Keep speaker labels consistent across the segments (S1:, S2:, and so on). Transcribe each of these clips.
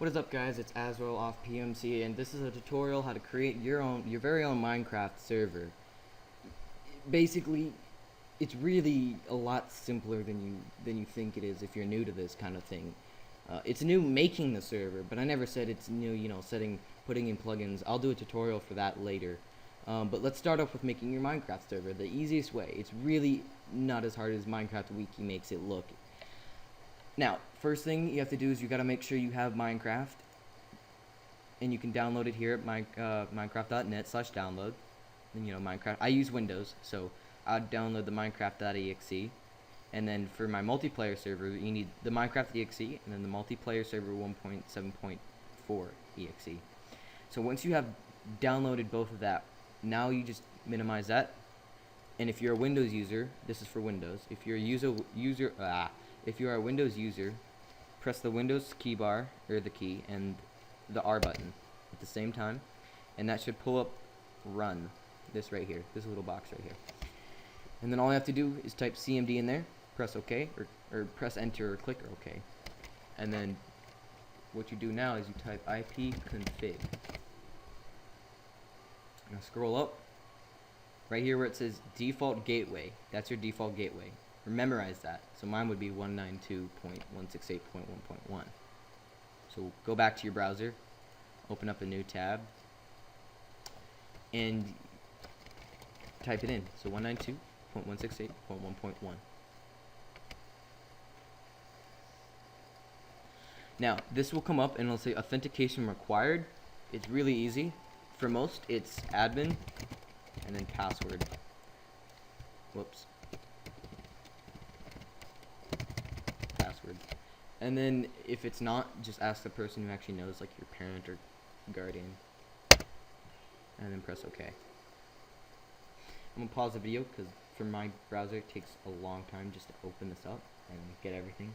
S1: What is up, guys? It's Azrel off PMC, and this is a tutorial how to create your very own Minecraft server. Basically, it's really a lot simpler than you think it is if you're new to this kind of thing. It's new making the server, but I never said it's new, putting in plugins. I'll do a tutorial for that later. But let's start off with making your Minecraft server the easiest way. It's really not as hard as Minecraft Wiki makes it look. Now, first thing you have to do is you got to make sure you have Minecraft, and you can download it here at minecraft.net/download. And Minecraft. I use Windows, so I'd download the Minecraft.exe, and then for my multiplayer server, you need the Minecraft.exe and then the multiplayer server 1.7.4 exe. So once you have downloaded both of that, now you just minimize that. And if you're a Windows user, this is for Windows. If you're a If you are a Windows user, press the Windows keybar, or the key, and the R button at the same time, and that should pull up run, this right here, this little box right here. And then all you have to do is type CMD in there, press OK, or press enter or click OK. And then what you do now is you type ipconfig. Now scroll up, right here where it says default gateway, that's your default gateway. Memorize that. So mine would be 192.168.1.1. So go back to your browser, open up a new tab, and type it in. So 192.168.1.1. Now this will come up and it'll say authentication required. It's really easy. For most, it's admin and then password. Whoops. And then if it's not, just ask the person who actually knows, like your parent or guardian, and then press OK. I'm gonna pause the video because for my browser it takes a long time just to open this up and get everything.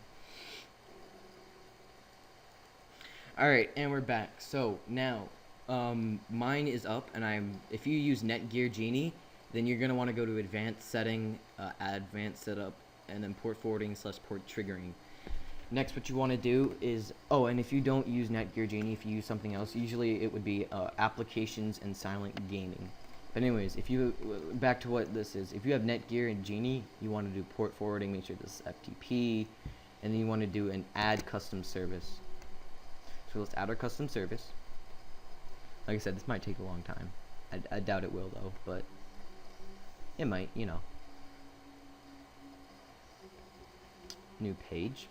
S1: Alright, and we're back. So now mine is up, and if you use Netgear Genie, then you're gonna want to go to advanced setting, advanced setup, and then port forwarding / port triggering. Next, what you want to do is, and if you don't use Netgear Genie, if you use something else, usually it would be applications and silent gaming. But anyways, back to what this is. If you have Netgear and Genie, you want to do port forwarding, make sure this is FTP, and then you want to do an add custom service. So let's add our custom service. Like I said, this might take a long time. I doubt it will though, but it might, New page.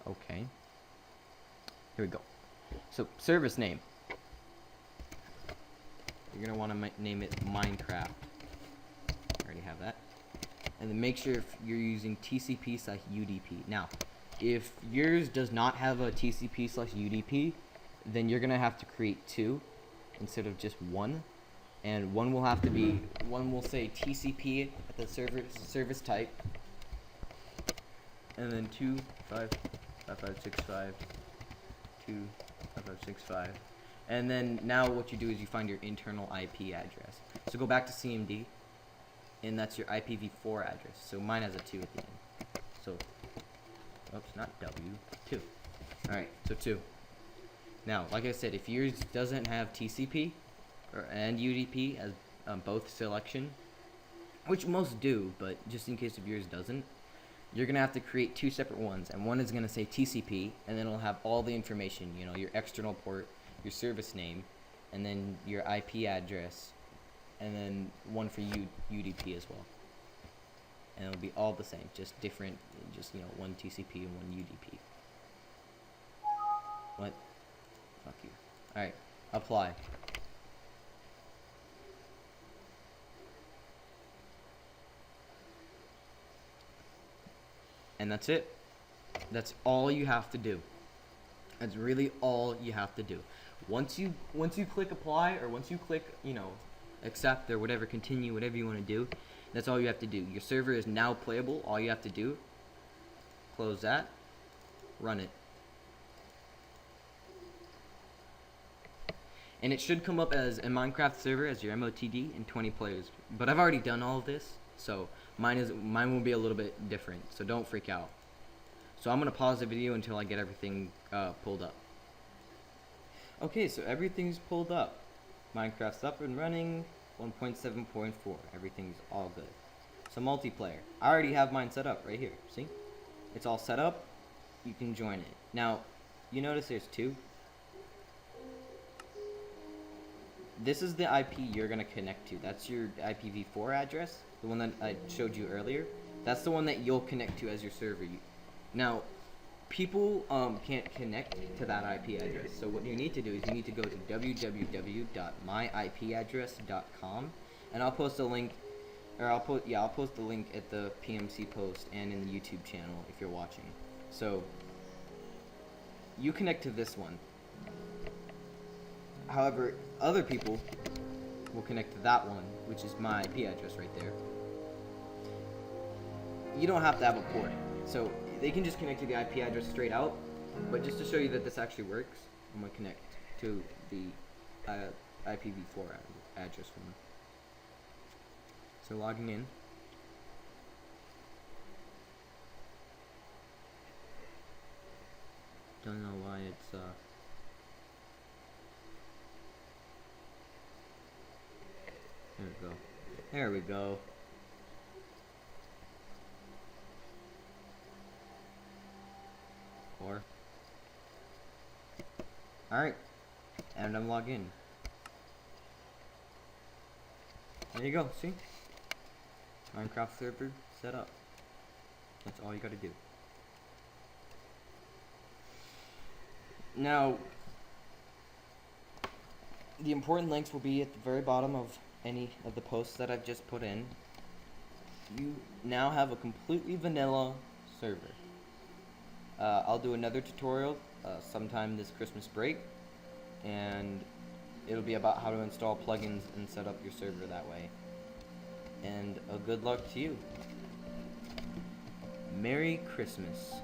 S1: Okay. Here we go. So, service name. You're going to want to name it Minecraft. I already have that. And then make sure if you're using TCP/UDP. Now, if yours does not have a TCP/UDP, then you're going to have to create two instead of just one. And one will say TCP at the service type. And then 255.5.5.6.5.2.5.5.6.5. And then now what you do is you find your internal IP address. So go back to CMD, and that's your IPv4 address. So mine has a 2 at the end. So, oops, not W, 2. Alright, so 2. Now, like I said, if yours doesn't have TCP and UDP as both selection, which most do, but just in case if yours doesn't, you're going to have to create two separate ones, and one is going to say TCP, and then it'll have all the information, your external port, your service name, and then your IP address, and then one for UDP as well. And it'll be all the same, just different, one TCP and one UDP. What? Fuck you. Alright, apply. And that's it. That's all you have to do. That's really all you have to do. Once you click apply, or once you click, accept or whatever, continue, whatever you want to do, that's all you have to do. Your server is now playable. All you have to do, close that, run it. And it should come up as a Minecraft server as your MOTD and 20 players. But I've already done all of this, so mine will be a little bit different, so don't freak out. So I'm going to pause the video until I get everything pulled up. Okay, so everything's pulled up. Minecraft's up and running. 1.7.4. Everything's all good. So multiplayer. I already have mine set up right here. See? It's all set up. You can join it. Now, you notice there's two. This is the IP you're going to connect to. That's your IPv4 address, the one that I showed you earlier. That's the one that you'll connect to as your server. Now, people can't connect to that IP address. So what you need to do is you need to go to www.myipaddress.com, and I'll post a link, or I'll post the link at the PMC post and in the YouTube channel if you're watching. So you connect to this one. However, other people will connect to that one, which is my IP address right there. You don't have to have a port, so they can just connect to the IP address straight out. But just to show you that this actually works, I'm gonna connect to the IPv4 address one. So logging in. Don't know why it's there we go. There we go. Alright. And I'm logged in. There you go, see? Minecraft server set up. That's all you gotta do. Now, the important links will be at the very bottom of any of the posts that I've just put in. You now have a completely vanilla server. I'll do another tutorial sometime this Christmas break, and it'll be about how to install plugins and set up your server that way. And good luck to you. Merry Christmas.